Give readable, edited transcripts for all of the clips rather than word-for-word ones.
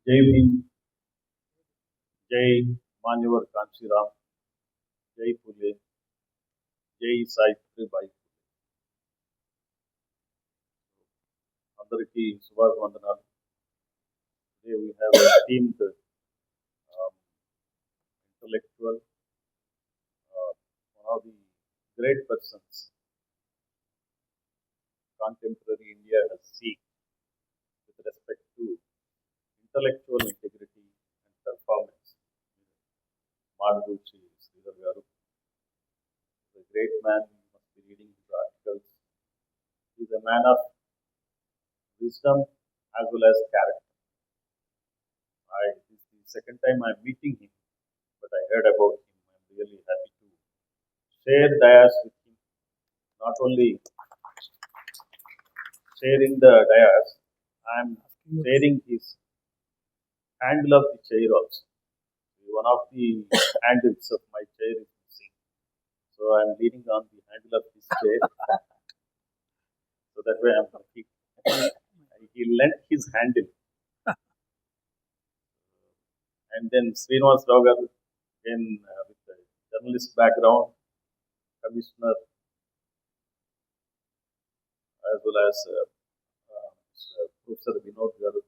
Jai Bhim, Jai Manyavar Kanshiram, Jai Pule, Jai Saitri అందరికీ శుభాభివందనాలు. Today we have esteemed intellectual, one of the great persons contemporary India has seen with respect to intellectual integrity and performance. Madhuchi Sridhar Garu is a great man. You must be reading his articles. He is a man of wisdom as well as character. This is the second time I am meeting him, but I heard about him. I am really happy to share dayas with him. Not only sharing the dayas, I am sharing his handle of the chair also. One of the handles of my chair is missing, so I am leaning on the handle of this chair. So that way I am happy. He lent his handle. And then Srinivas Rao Garu, again with a journalist background, commissioner, as well as Professor Vinod Garu.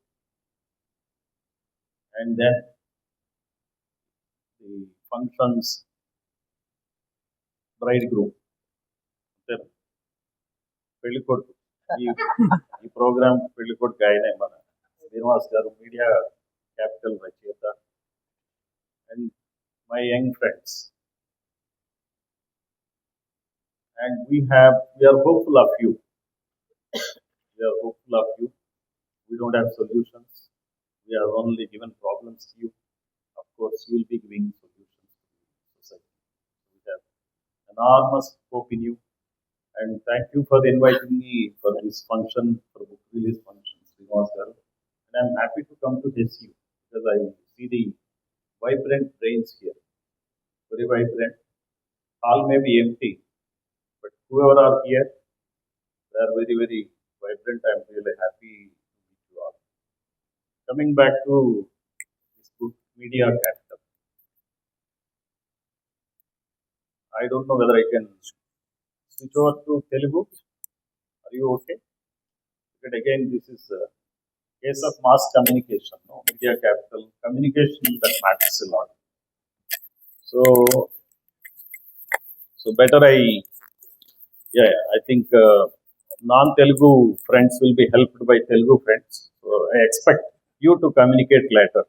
And then the functions bridegroom. పెళ్ళికొడుకు ఈ programme పెళ్ళికొడుకు ఆయనే మన శ్రీనివాస్ గారు, media capital రచయిత. And my young friends, and we are hopeful of you. We are hopeful of you. We don't have solutions. We are only given problems to you. Of course, you will be giving solutions to society. We have enormous hope in you. And thank you for inviting me for this function, for book release function, Srinivas Garu. And I'm happy to come to HU because I see the vibrant brains here. Very vibrant. Hall may be empty, but whoever are here, they are very, very vibrant. I'm really happy to meet you all. Coming back to this book, Media Capital. I don't know whether I can switch over to Telugu. Are you okay? But again, this is a case of mass communication, no? Media capital, communication that matters a lot. So better I think non-Telugu friends will be helped by Telugu friends. So I expect you to communicate later.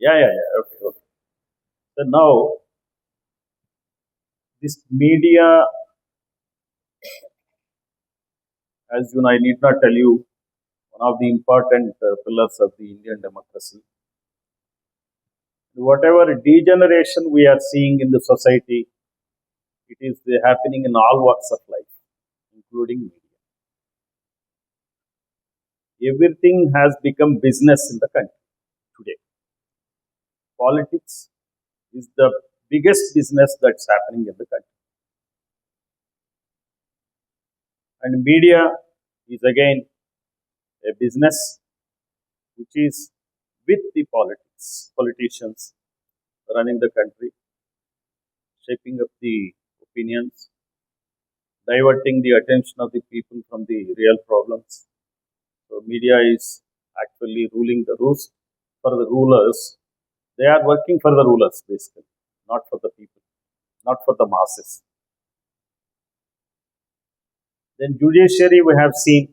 Yeah. Okay. So now, this media, as you know, I need not tell you, one of the important pillars of the Indian democracy. Whatever degeneration we are seeing in the society, it is happening in all walks of life, including media. Everything has become business in the country today. Politics is the biggest business that's happening in the country. And media is again a business which is with the politicians running the country, shaping up the opinions, diverting the attention of the people from the real problems. So media is actually ruling the roost for the rulers. They are working for the rulers basically, not for the people, not for the masses. Then judiciary, we have seen,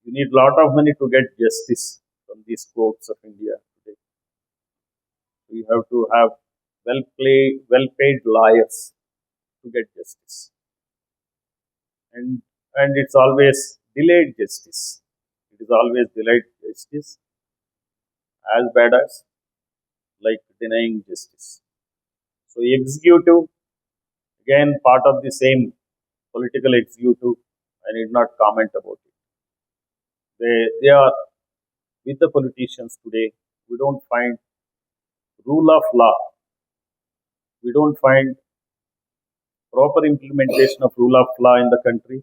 you need a lot of money to get justice from these courts of India today. You have to have well-paid lawyers to get justice. And it's always delayed justice. It is always delayed justice, as bad as like denying justice. So executive, again part of the same political executive, I need not comment about it. They are with the politicians today. We don't find rule of law. We don't find proper implementation of rule of law in the country.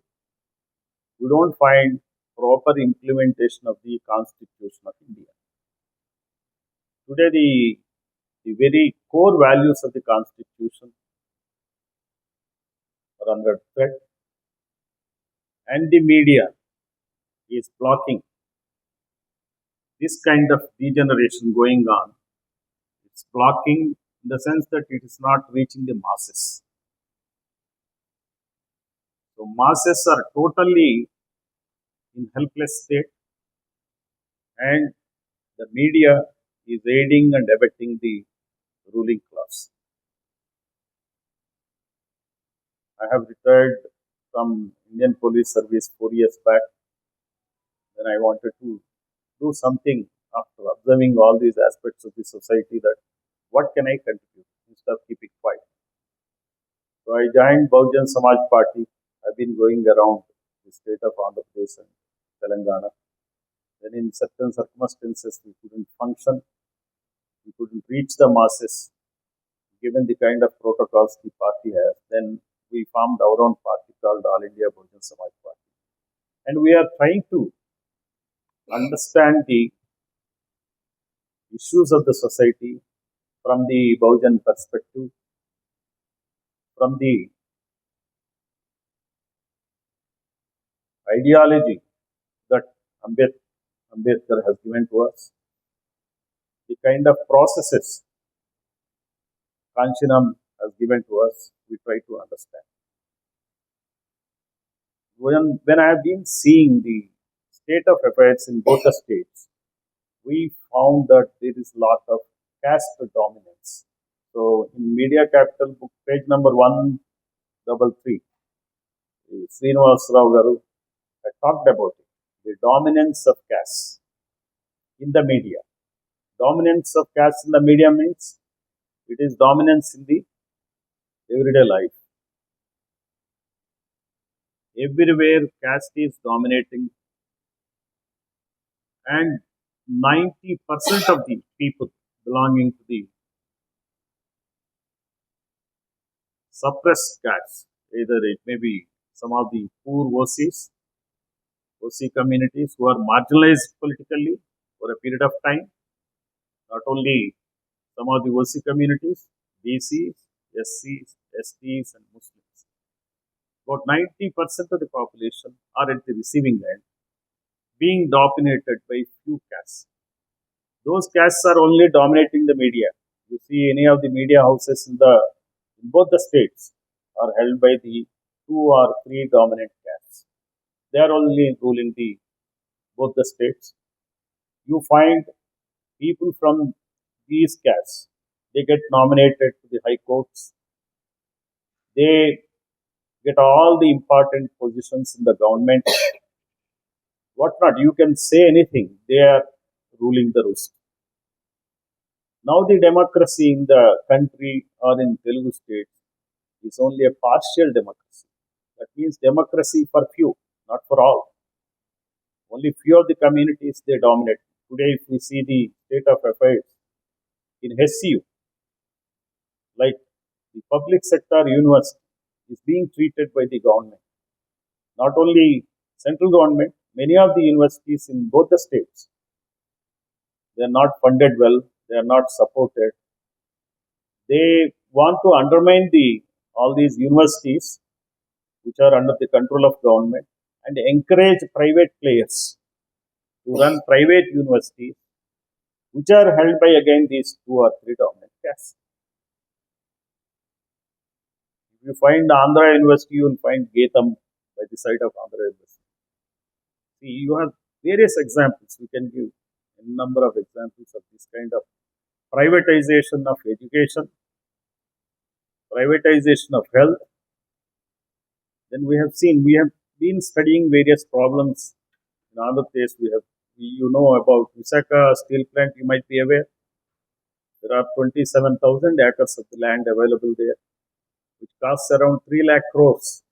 We don't find proper implementation of the Constitution of India. Today, the very core values of the Constitution are under threat, and the media is blocking this kind of degeneration going on. It's blocking in the sense that it is not reaching the masses. So masses are totally in helpless state, and the media is aiding and abetting the ruling class. I have retired from Indian Police Service 4 years back. Then I wanted to do something after observing all these aspects of the society, that what can I contribute instead of keeping quiet. So I joined Bahujan Samaj Party. I've been going around the state of Andhra Pradesh and Telangana. Then in certain circumstances we couldn't function, we couldn't reach the masses given the kind of protocols the party has. Then we formed our own party called All India Bahujan Samaj Party. And we are trying to understand the issues of the society from the Bahujan perspective, from the ideology that Ambedkar has given to us, the kind of processes Kanshiram has given to us, we try to understand. When I have been seeing the state of affairs in both the states, we found that there is a lot of caste dominance. So in Media Capital book, page number 133, Srinivas Rao Garu talked about it, the dominance of caste in the media. Dominance of caste in the media means it is dominance in the everyday life. Everywhere caste is dominating, and 90% of the people belonging to the suppressed caste, either it may be some of the poor OC communities who are marginalized politically for a period of time, not only some of the OC communities, BCs, SCs, STs and Muslims. About 90% of the population are at the receiving end, being dominated by few castes. Those castes are only dominating the media. You see any of the media houses in both the states are held by the 2 or 3 dominant castes. They are only ruling both the states. You find people from these castes, they get nominated to the high courts. They get all the important positions in the government. What not, you can say anything, they are ruling the roost. Now the democracy in the country or in Telugu states is only a partial democracy. That means democracy for few, not for all. Only few of the communities they dominate. Today, if we see the state of affairs in HCU, like the public sector university is being treated by the government. Not only central government, many of the universities in both the states, they are not funded well, they are not supported. They want to undermine all these universities which are under the control of government and encourage private players to run private universities which are held by again these 2 or 3 dominant castes. If you find Andhra University, you will find Getam by the side of Andhra University. See, you have various examples. We can give a number of examples of this kind of privatization of education, privatization of health. Then we have been studying various problems in Andhra Pradesh. You know about Visakha steel plant, you might be aware. There are 27,000 acres of the land available there, which costs around 3 lakh crores.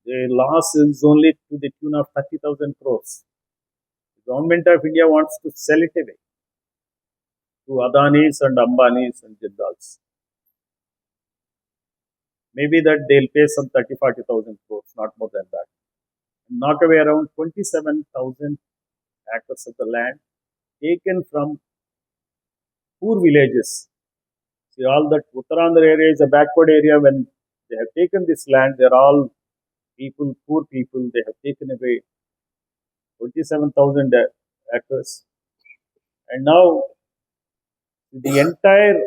The loss is only to the tune of 30,000 crores. The government of India wants to sell it away to Adanis and Ambanis and Jindals. Maybe that they'll pay some 30,000-40,000 crores, not more than that. knock away around 27,000 acres of the land taken from poor villages. See, all that Uttarander area is a backward area. When they have taken this land, they're all people, poor people. They have taken away 27,000 acres. And now the entire,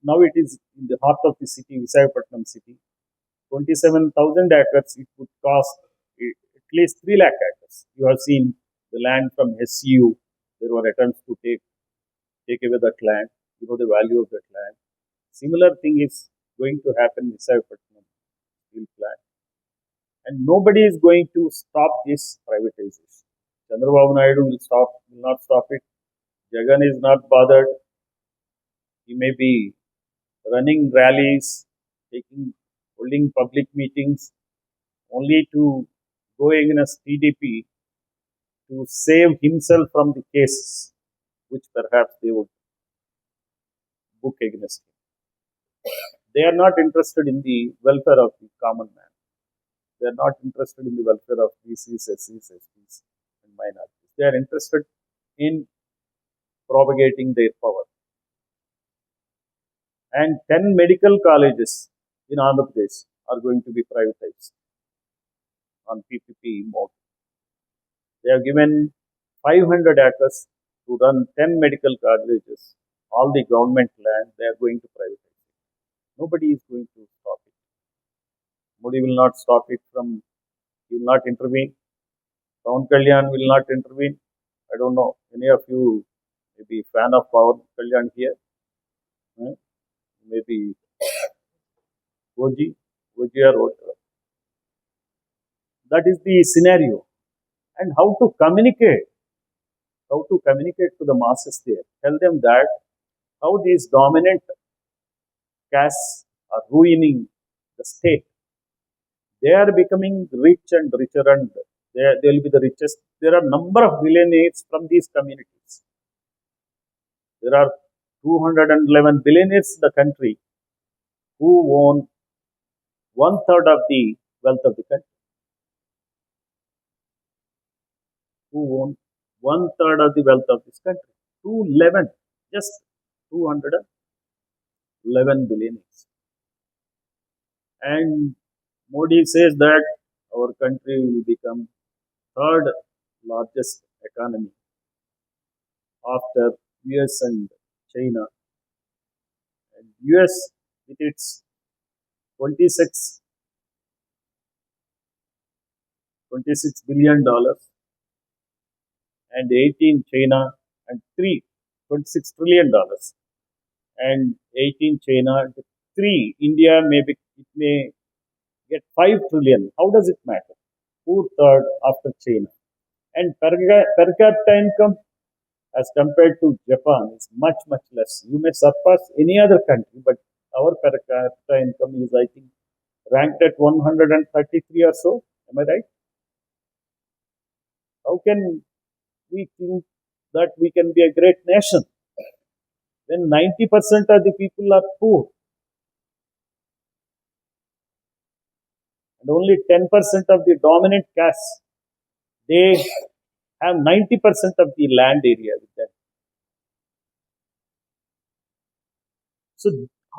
now it is in the heart of the city, Visakhapatnam city. 27,000 acres, it would cost at least 3 lakh acres. You have seen the land from SU. There were attempts to take away that land. You know the value of that land. Similar thing is going to happen in Visakhapatnam steel plant. And nobody is going to stop this privatization. Chandrababu Naidu will not stop it. Jagan is not bothered. He may be running rallies, holding public meetings, only to go against TDP to save himself from the cases, which perhaps they would book against him. They are not interested in the welfare of the common man. They are not interested in the welfare of BCs, SCs, STs, and minorities. They are interested in propagating their power. And 10 medical colleges in Andhra Pradesh are going to be privatized on PPP mode. They have given 500 acres to run 10 medical colleges. All the government land, they are going to privatize. Nobody is going to stop it. Modi will not stop it he will not intervene. Pawan Kalyan will not intervene. I don't know, any of you may be fan of Pawan Kalyan here. Maybe Oji or whatever. That is the scenario. And how to communicate to the masses there. Tell them that how these dominant castes are ruining the state. They are becoming rich and richer, and they will be the richest. There are number of billionaires from these communities. There are 211 billionaires in the country who own 1/3 of the wealth of the country. Who own 1/3 of the wealth of this country. 211, just 211 billionaires. And Modi says that our country will become third largest economy after US and China. And US with its 26 billion dollars, and 18 China, and 26 trillion dollars, and 18 China, 3 India it may get 5 trillion. How does it matter? Who third after China? And per capita income as compared to Japan is much, much less. You may surpass any other country, but our per capita income is, I think, ranked at 133 or so. Am I right? How can we think that we can be a great nation when 90% of the people are poor and only 10% of the dominant caste, they have 90% of the land area with them. So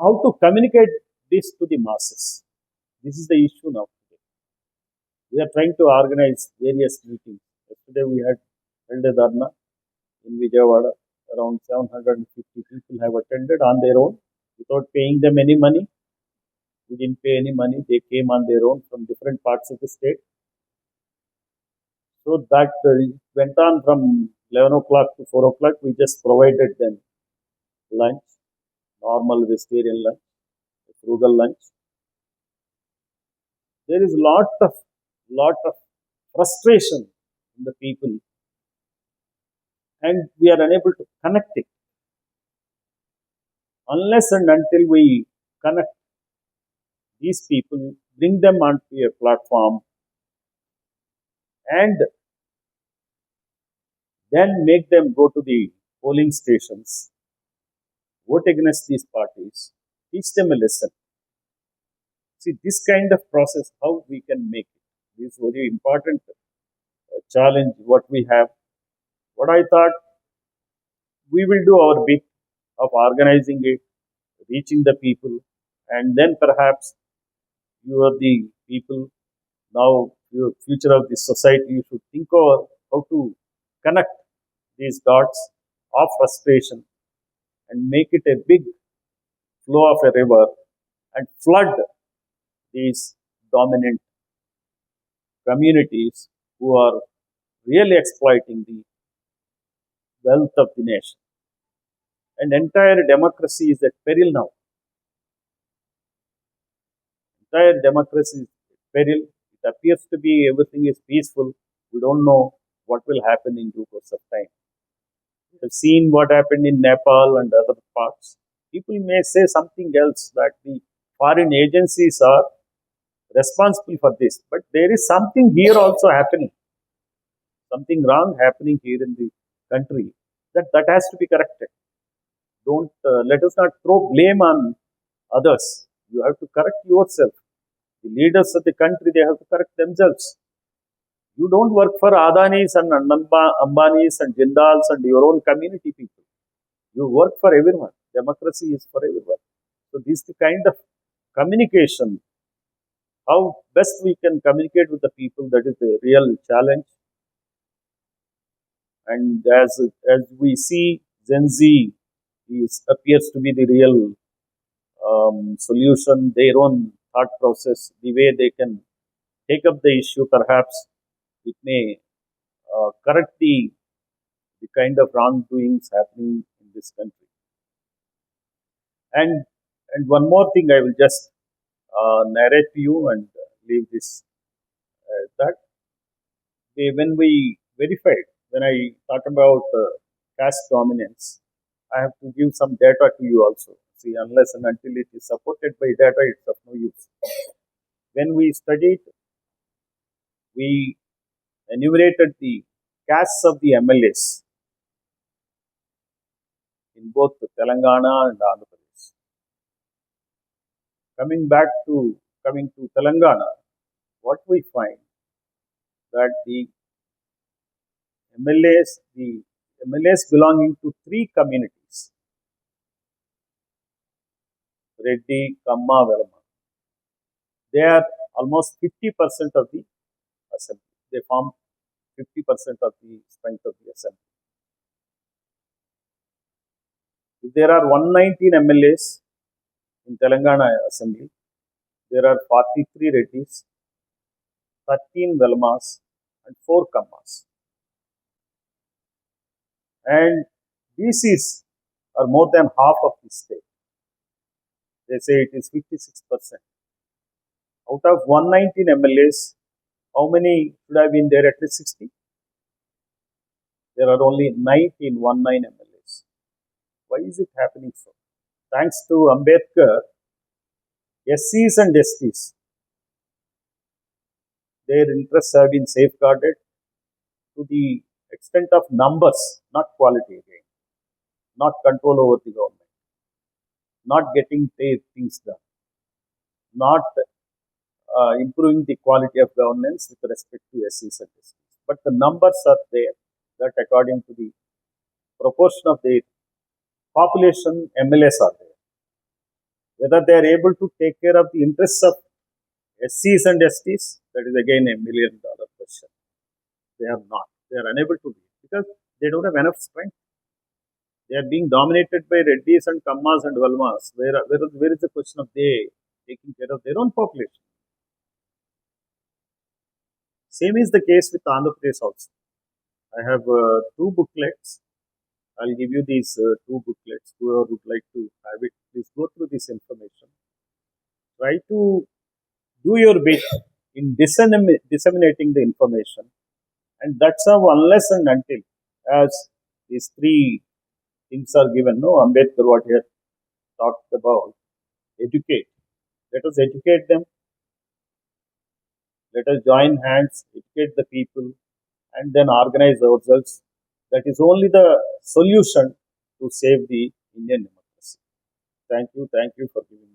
how to communicate this to the masses? This is the issue now. We are trying to organize various meetings. Yesterday we had held a dharna in Vijayawada. Around 750 people have attended on their own without paying them any money. We didn't pay any money. They came on their own from different parts of the state. So that went on from 11 o'clock to 4 o'clock. We just provided them lunch, normal vegetarian lunch, frugal lunch. There is lot of frustration in the people, and we are unable to connect it. Unless and until we connect these people, bring them onto a platform, and then make them go to the polling stations, vote against these parties, teach them a lesson. See, this kind of process, how we can make it, is very important challenge what we have. What I thought, we will do our bit of organizing it, reaching the people, and then perhaps you are the people now, your future of the society. You should think over how to connect these dots of frustration and make it a big flow of a river and flood these dominant communities who are really exploiting the wealth of the nation. And entire democracy is at peril now. Entire democracy is at peril. It appears to be everything is peaceful. We don't know what will happen in due course of time. We have seen what happened in Nepal and other parts. People may say something else, that the foreign agencies are responsible for this, but there is something here also happening, something wrong happening here in the country, that has to be corrected. Don't let us not throw blame on others. You have to correct yourself. The leaders of the country, they have to correct themselves. You don't work for Adanis and Ambanis and Jindals and your own community people. You work for everyone. Democracy is for everyone. So this is the kind of communication, how best we can communicate with the people, that is the real challenge. And as we see, Gen Z appears to be the real solution, their own thought process, the way they can take up the issue, perhaps it may correct the kind of wrongdoings happening in this country. And one more thing I will just narrate to you and leave this that when we verified, when I talk about caste dominance, I have to give some data to you also. See, unless and until it is supported by data, it's of no use. When we studied, we enumerated the castes of the MLAs in both Telangana and Andhra Pradesh. Coming to Telangana, what we find that the MLAs belonging to three communities: Reddy, Kamma, Velama. They are almost 50% of the assembly. They form 50% of the strength of the assembly. If there are 119 MLAs in Telangana assembly, there are 43 Reddys, 13 Velmas, and 4 Kammas. And BCs are more than half of the state. They say it is 56%. Out of 119 MLAs, how many should have been there? At least 60. There are only 19 MLAs. Why is it happening so? Thanks to Ambedkar, SCs and STs, their interests have been safeguarded to the extent of numbers, not quality again, not control over the government, not getting their things done, not improving the quality of governance with respect to SCs and STs. But the numbers are there, that according to the proportion of the population, MLAs are there. Whether they are able to take care of the interests of SCs and STs, that is again a $1 million question. They are not. They are unable to do it because they don't have enough strength. They are being dominated by Reddys and Kammas and Valmas. Where is the question of they taking care of their own population? Same is the case with Andhra Pradesh also. I have 2 booklets. I'll give you these 2 booklets. Whoever would like to have it, please go through this information. Try to do your bit in disseminating the information. And that's how, unless and until, as these 3 things are given, no, Ambedkar, what he has talked about, educate. Let us educate them. Let us join hands, educate the people, and then organize ourselves. That is only the solution to save the Indian democracy. Thank you for giving me.